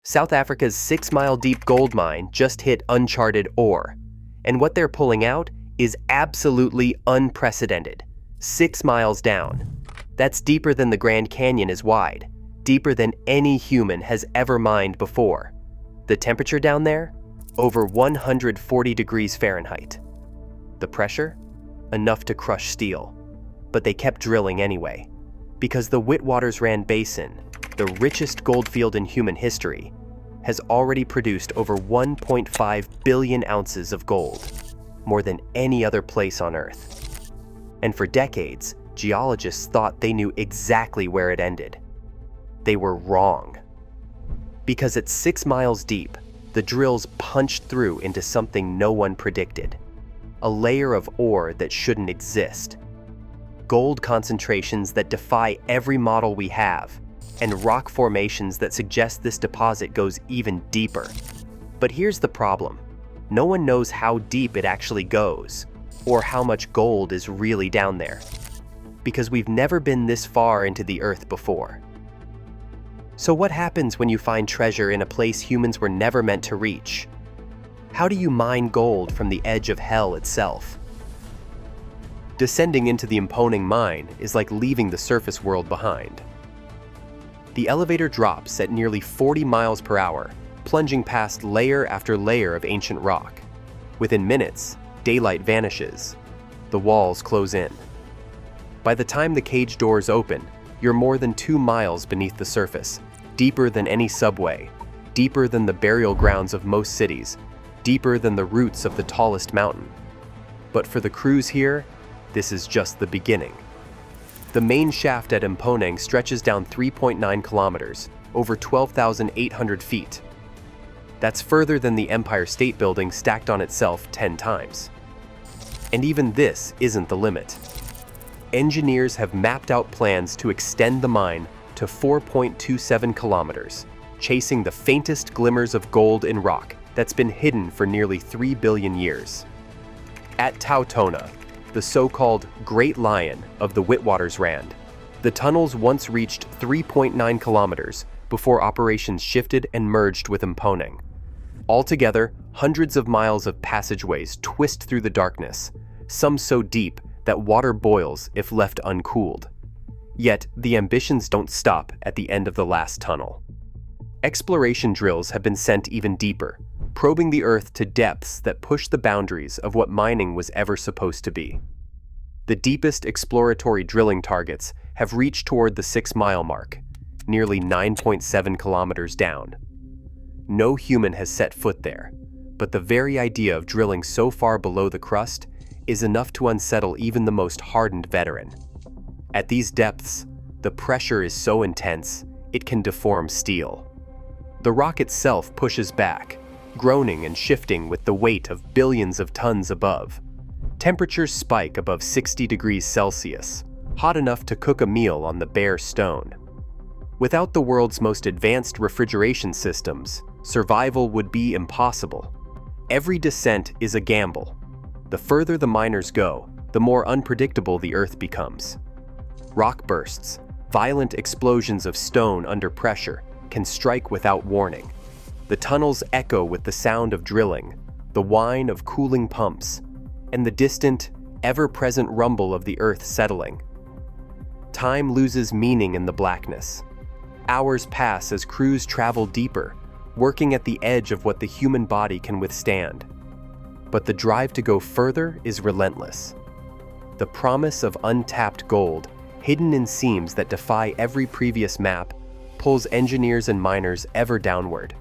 South Africa's 6-mile-deep gold mine just hit uncharted ore, and what they're pulling out is absolutely unprecedented. 6 miles down. That's deeper than the Grand Canyon is wide, deeper than any human has ever mined before. The temperature down there? Over 140 degrees Fahrenheit. The pressure? Enough to crush steel. But they kept drilling anyway, because the Witwatersrand Basin, the richest gold field in human history, has already produced over 1.5 billion ounces of gold, more than any other place on Earth. And for decades, geologists thought they knew exactly where it ended. They were wrong. Because at 6 miles deep, the drills punched through into something no one predicted. A layer of ore that shouldn't exist. Gold concentrations that defy every model we have, and rock formations that suggest this deposit goes even deeper. But here's the problem. No one knows how deep it actually goes, or how much gold is really down there, because we've never been this far into the Earth before. So what happens when you find treasure in a place humans were never meant to reach? How do you mine gold from the edge of hell itself? Descending into the imposing mine is like leaving the surface world behind. The elevator drops at nearly 40 miles per hour, plunging past layer after layer of ancient rock. Within minutes, daylight vanishes. The walls close in. By the time the cage doors open, you're more than 2 miles beneath the surface, deeper than any subway, deeper than the burial grounds of most cities, deeper than the roots of the tallest mountain. But for the crews here, this is just the beginning. The main shaft at Mponeng stretches down 3.9 kilometers, over 12,800 feet. That's further than the Empire State Building stacked on itself 10 times. And even this isn't the limit. Engineers have mapped out plans to extend the mine to 4.27 kilometers, chasing the faintest glimmers of gold in rock that's been hidden for nearly 3 billion years. At Tautona, the so-called Great Lion of the Witwatersrand, the tunnels once reached 3.9 kilometers before operations shifted and merged with Mponeng. Altogether, hundreds of miles of passageways twist through the darkness, some so deep that water boils if left uncooled. Yet, the ambitions don't stop at the end of the last tunnel. Exploration drills have been sent even deeper, probing the Earth to depths that push the boundaries of what mining was ever supposed to be. The deepest exploratory drilling targets have reached toward the 6-mile mark, nearly 9.7 kilometers down. No human has set foot there, but the very idea of drilling so far below the crust is enough to unsettle even the most hardened veteran. At these depths, the pressure is so intense, it can deform steel. The rock itself pushes back, groaning and shifting with the weight of billions of tons above. Temperatures spike above 60 degrees Celsius, hot enough to cook a meal on the bare stone. Without the world's most advanced refrigeration systems, survival would be impossible. Every descent is a gamble. The further the miners go, the more unpredictable the Earth becomes. Rock bursts, violent explosions of stone under pressure, can strike without warning. The tunnels echo with the sound of drilling, the whine of cooling pumps, and the distant, ever-present rumble of the Earth settling. Time loses meaning in the blackness. Hours pass as crews travel deeper, working at the edge of what the human body can withstand. But the drive to go further is relentless. The promise of untapped gold, hidden in seams that defy every previous map, pulls engineers and miners ever downward.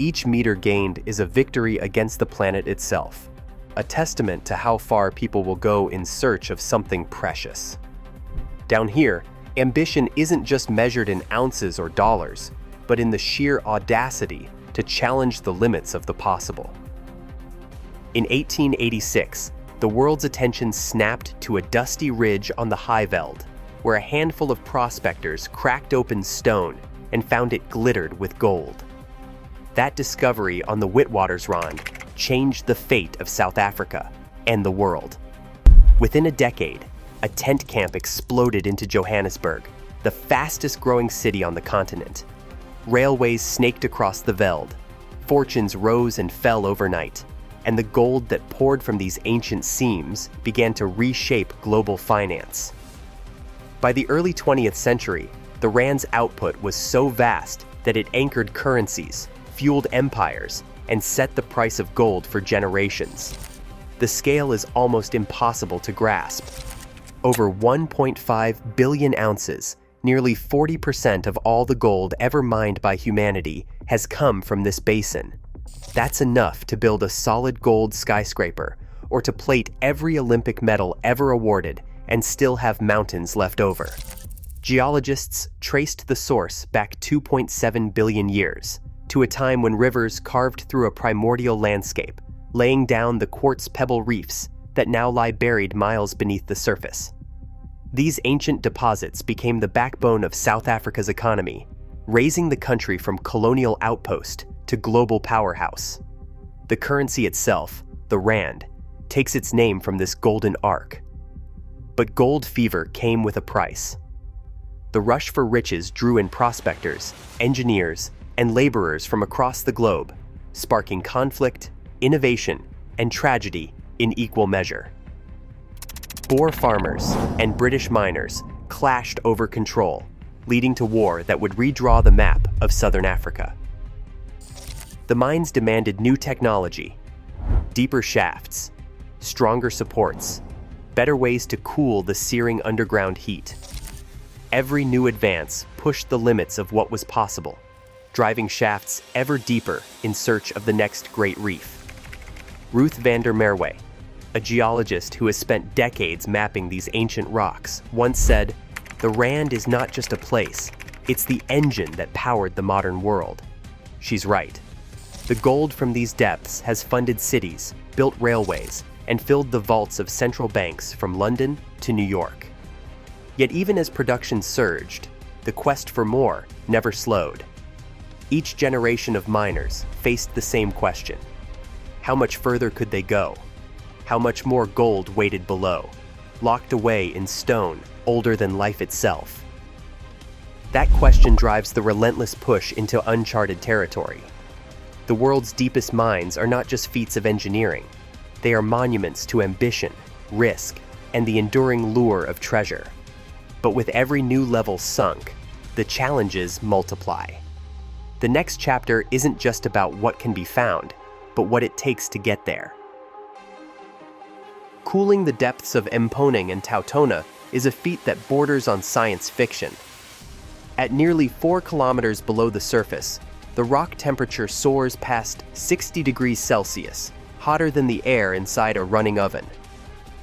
Each meter gained is a victory against the planet itself, a testament to how far people will go in search of something precious. Down here, ambition isn't just measured in ounces or dollars, but in the sheer audacity to challenge the limits of the possible. In 1886, the world's attention snapped to a dusty ridge on the Highveld, where a handful of prospectors cracked open stone and found it glittered with gold. That discovery on the Witwatersrand changed the fate of South Africa and the world. Within a decade, a tent camp exploded into Johannesburg, the fastest growing city on the continent. Railways snaked across the veld. Fortunes rose and fell overnight, and the gold that poured from these ancient seams began to reshape global finance. By the early 20th century, the rand's output was so vast that it anchored currencies, fueled empires, and set the price of gold for generations. The scale is almost impossible to grasp. Over 1.5 billion ounces, nearly 40% of all the gold ever mined by humanity, has come from this basin. That's enough to build a solid gold skyscraper, or to plate every Olympic medal ever awarded and still have mountains left over. Geologists traced the source back 2.7 billion years, to a time when rivers carved through a primordial landscape, laying down the quartz pebble reefs that now lie buried miles beneath the surface. These ancient deposits became the backbone of South Africa's economy, raising the country from colonial outpost to global powerhouse. The currency itself, the rand, takes its name from this golden arc. But gold fever came with a price. The rush for riches drew in prospectors, engineers, and laborers from across the globe, sparking conflict, innovation, and tragedy in equal measure. Boer farmers and British miners clashed over control, leading to war that would redraw the map of southern Africa. The mines demanded new technology, deeper shafts, stronger supports, better ways to cool the searing underground heat. Every new advance pushed the limits of what was possible, driving shafts ever deeper in search of the next great reef. Ruth van der Merwe, a geologist who has spent decades mapping these ancient rocks, once said, "The Rand is not just a place, it's the engine that powered the modern world." She's right. The gold from these depths has funded cities, built railways, and filled the vaults of central banks from London to New York. Yet even as production surged, the quest for more never slowed. Each generation of miners faced the same question. How much further could they go? How much more gold waited below, locked away in stone older than life itself? That question drives the relentless push into uncharted territory. The world's deepest mines are not just feats of engineering. They are monuments to ambition, risk, and the enduring lure of treasure. But with every new level sunk, the challenges multiply. The next chapter isn't just about what can be found, but what it takes to get there. Cooling the depths of Mponeng and Tautona is a feat that borders on science fiction. At nearly 4 kilometers below the surface, the rock temperature soars past 60 degrees Celsius, hotter than the air inside a running oven.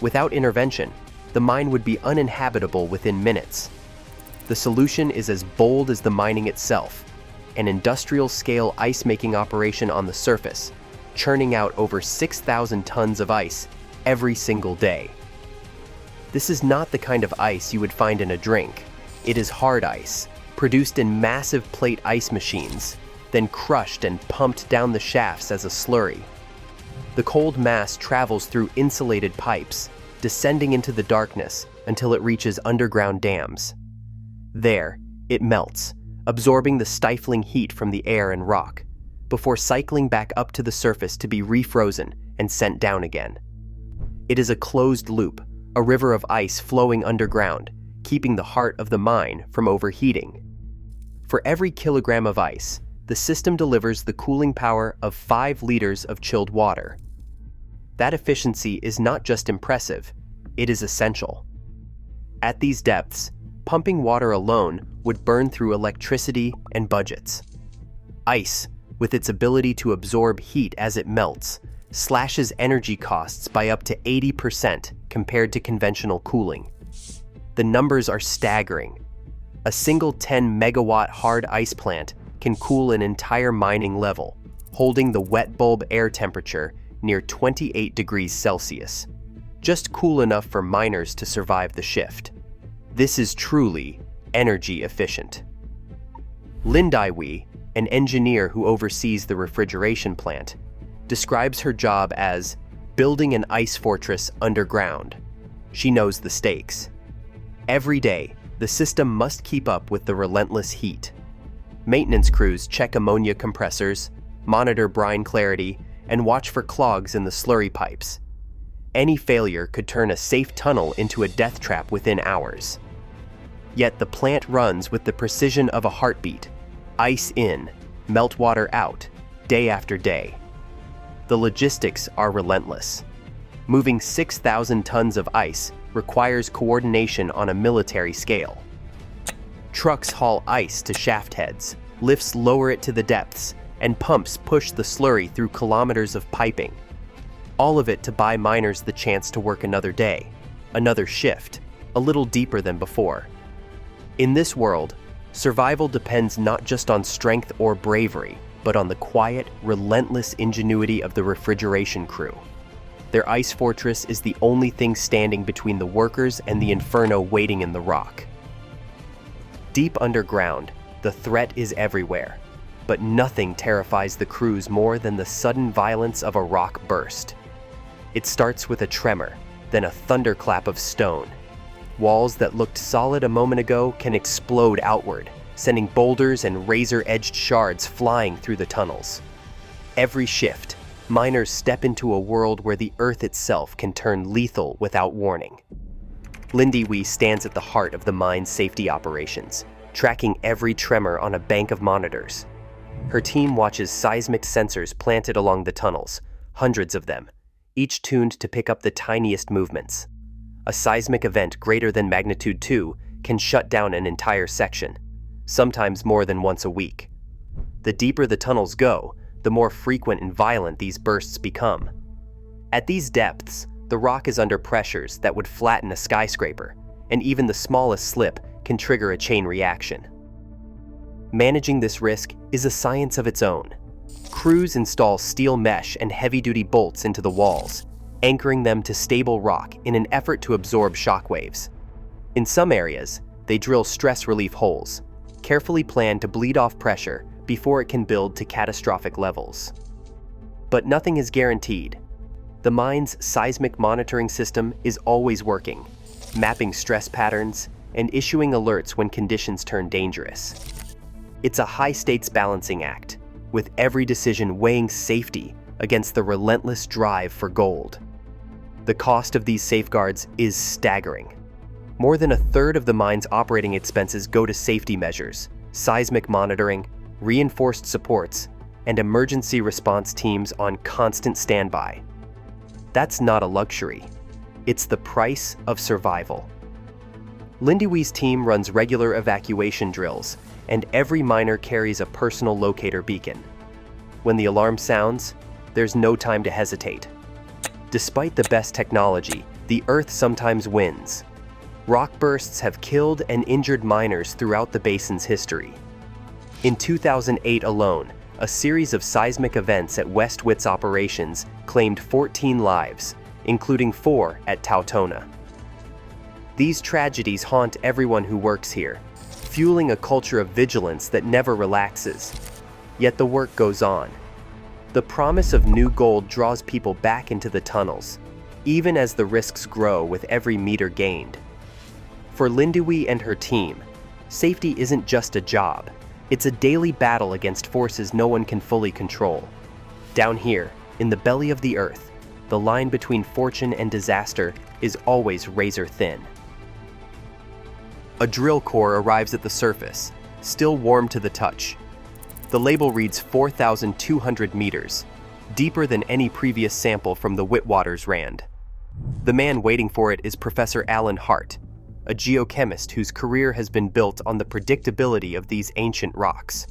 Without intervention, the mine would be uninhabitable within minutes. The solution is as bold as the mining itself, an industrial-scale ice-making operation on the surface, churning out over 6,000 tons of ice every single day. This is not the kind of ice you would find in a drink. It is hard ice, produced in massive plate ice machines, then crushed and pumped down the shafts as a slurry. The cold mass travels through insulated pipes, descending into the darkness until it reaches underground dams. There, it melts, absorbing the stifling heat from the air and rock, before cycling back up to the surface to be refrozen and sent down again. It is a closed loop, a river of ice flowing underground, keeping the heart of the mine from overheating. For every kilogram of ice, the system delivers the cooling power of 5 liters of chilled water. That efficiency is not just impressive, it is essential. At these depths, pumping water alone would burn through electricity and budgets. Ice, with its ability to absorb heat as it melts, slashes energy costs by up to 80% compared to conventional cooling. The numbers are staggering. A single 10 megawatt hard ice plant can cool an entire mining level, holding the wet bulb air temperature near 28 degrees Celsius, just cool enough for miners to survive the shift. This is truly energy efficient. Lindaiwi, an engineer who oversees the refrigeration plant, describes her job as building an ice fortress underground. She knows the stakes. Every day, the system must keep up with the relentless heat. Maintenance crews check ammonia compressors, monitor brine clarity, and watch for clogs in the slurry pipes. Any failure could turn a safe tunnel into a death trap within hours. Yet the plant runs with the precision of a heartbeat, ice in, meltwater out, day after day. The logistics are relentless. Moving 6,000 tons of ice requires coordination on a military scale. Trucks haul ice to shaft heads, lifts lower it to the depths, and pumps push the slurry through kilometers of piping. All of it to buy miners the chance to work another day, another shift, a little deeper than before. In this world, survival depends not just on strength or bravery, but on the quiet, relentless ingenuity of the refrigeration crew. Their ice fortress is the only thing standing between the workers and the inferno waiting in the rock. Deep underground, the threat is everywhere, but nothing terrifies the crews more than the sudden violence of a rock burst. It starts with a tremor, then a thunderclap of stone. Walls that looked solid a moment ago can explode outward, sending boulders and razor-edged shards flying through the tunnels. Every shift, miners step into a world where the earth itself can turn lethal without warning. Lindy Wee stands at the heart of the mine's safety operations, tracking every tremor on a bank of monitors. Her team watches seismic sensors planted along the tunnels, hundreds of them, each tuned to pick up the tiniest movements. A seismic event greater than magnitude 2 can shut down an entire section, sometimes more than once a week. The deeper the tunnels go, the more frequent and violent these bursts become. At these depths, the rock is under pressures that would flatten a skyscraper, and even the smallest slip can trigger a chain reaction. Managing this risk is a science of its own. Crews install steel mesh and heavy-duty bolts into the walls, anchoring them to stable rock in an effort to absorb shockwaves. In some areas, they drill stress relief holes, carefully planned to bleed off pressure before it can build to catastrophic levels. But nothing is guaranteed. The mine's seismic monitoring system is always working, mapping stress patterns and issuing alerts when conditions turn dangerous. It's a high-stakes balancing act, with every decision weighing safety against the relentless drive for gold. The cost of these safeguards is staggering. More than a third of the mine's operating expenses go to safety measures, seismic monitoring, reinforced supports, and emergency response teams on constant standby. That's not a luxury. It's the price of survival. Lindy Wee's team runs regular evacuation drills, and every miner carries a personal locator beacon. When the alarm sounds, there's no time to hesitate. Despite the best technology, the Earth sometimes wins. Rock bursts have killed and injured miners throughout the basin's history. In 2008 alone, a series of seismic events at West Wits operations claimed 14 lives, including 4 at Tautona. These tragedies haunt everyone who works here, fueling a culture of vigilance that never relaxes. Yet the work goes on. The promise of new gold draws people back into the tunnels, even as the risks grow with every meter gained. For Lindy Wee and her team, safety isn't just a job. It's a daily battle against forces no one can fully control. Down here, in the belly of the earth, the line between fortune and disaster is always razor thin. A drill core arrives at the surface, still warm to the touch. The label reads 4,200 meters, deeper than any previous sample from the Whitwater's Rand. The man waiting for it is Professor Alan Hart, a geochemist whose career has been built on the predictability of these ancient rocks.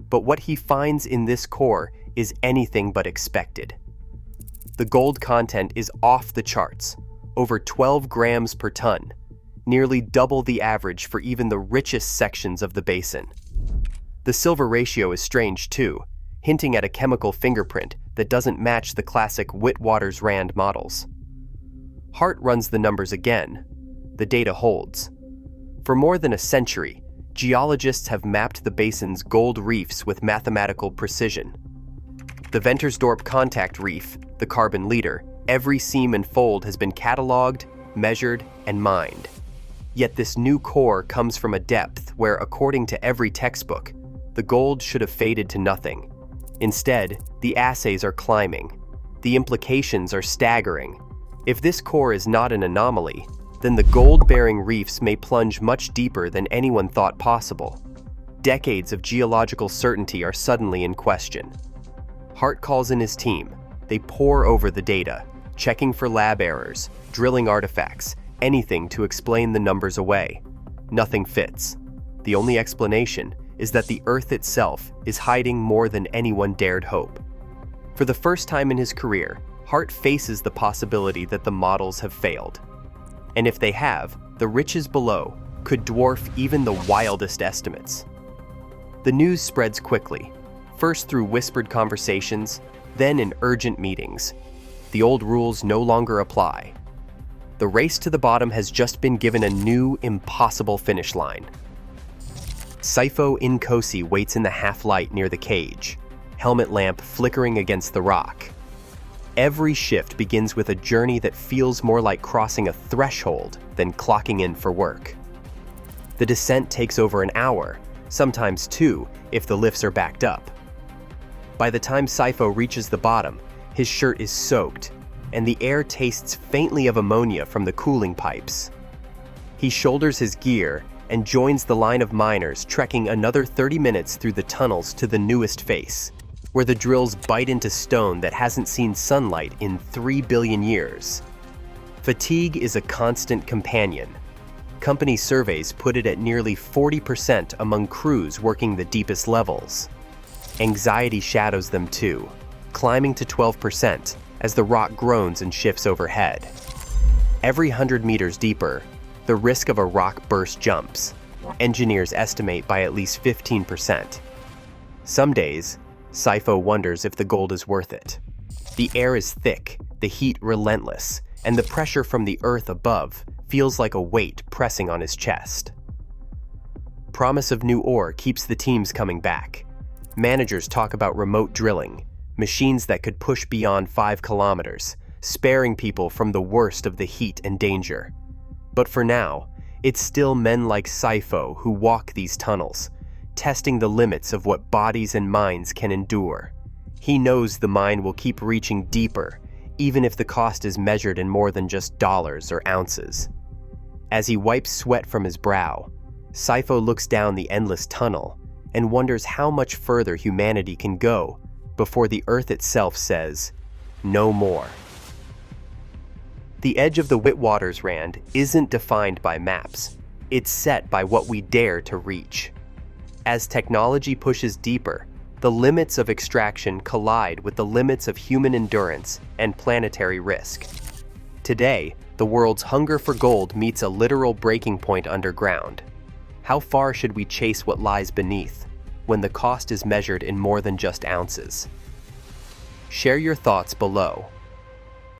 But what he finds in this core is anything but expected. The gold content is off the charts, over 12 grams per ton, nearly double the average for even the richest sections of the basin. The silver ratio is strange too, hinting at a chemical fingerprint that doesn't match the classic Whitwater's Rand models. Hart runs the numbers again. The data holds. For more than a century, geologists have mapped the basin's gold reefs with mathematical precision. The Ventersdorp contact reef, the carbon leader, every seam and fold has been cataloged, measured, and mined. Yet this new core comes from a depth where, according to every textbook, the gold should have faded to nothing. Instead, the assays are climbing. The implications are staggering. If this core is not an anomaly, then the gold-bearing reefs may plunge much deeper than anyone thought possible. Decades of geological certainty are suddenly in question. Hart calls in his team. They pore over the data, checking for lab errors, drilling artifacts, anything to explain the numbers away. Nothing fits. The only explanation is that the Earth itself is hiding more than anyone dared hope. For the first time in his career, Hart faces the possibility that the models have failed. And if they have, the riches below could dwarf even the wildest estimates. The news spreads quickly, first through whispered conversations, then in urgent meetings. The old rules no longer apply. The race to the bottom has just been given a new, impossible finish line. Saifo Nkosi waits in the half-light near the cage, helmet lamp flickering against the rock. Every shift begins with a journey that feels more like crossing a threshold than clocking in for work. The descent takes over an hour, sometimes two if the lifts are backed up. By the time Saifo reaches the bottom, his shirt is soaked, and the air tastes faintly of ammonia from the cooling pipes. He shoulders his gear and joins the line of miners trekking another 30 minutes through the tunnels to the newest face, where the drills bite into stone that hasn't seen sunlight in 3 billion years. Fatigue is a constant companion. Company surveys put it at nearly 40% among crews working the deepest levels. Anxiety shadows them too, climbing to 12% as the rock groans and shifts overhead. Every 100 meters deeper, the risk of a rock burst jumps. Engineers estimate by at least 15%. Some days, Saifo wonders if the gold is worth it. The air is thick, the heat relentless, and the pressure from the earth above feels like a weight pressing on his chest. Promise of new ore keeps the teams coming back. Managers talk about remote drilling, machines that could push beyond 5 kilometers, sparing people from the worst of the heat and danger. But for now, it's still men like Saifo who walk these tunnels, testing the limits of what bodies and minds can endure. He knows the mine will keep reaching deeper, even if the cost is measured in more than just dollars or ounces. As he wipes sweat from his brow, Saifo looks down the endless tunnel and wonders how much further humanity can go before the earth itself says, "No more." The edge of the Witwatersrand isn't defined by maps. It's set by what we dare to reach. As technology pushes deeper, the limits of extraction collide with the limits of human endurance and planetary risk. Today, the world's hunger for gold meets a literal breaking point underground. How far should we chase what lies beneath, when the cost is measured in more than just ounces? Share your thoughts below.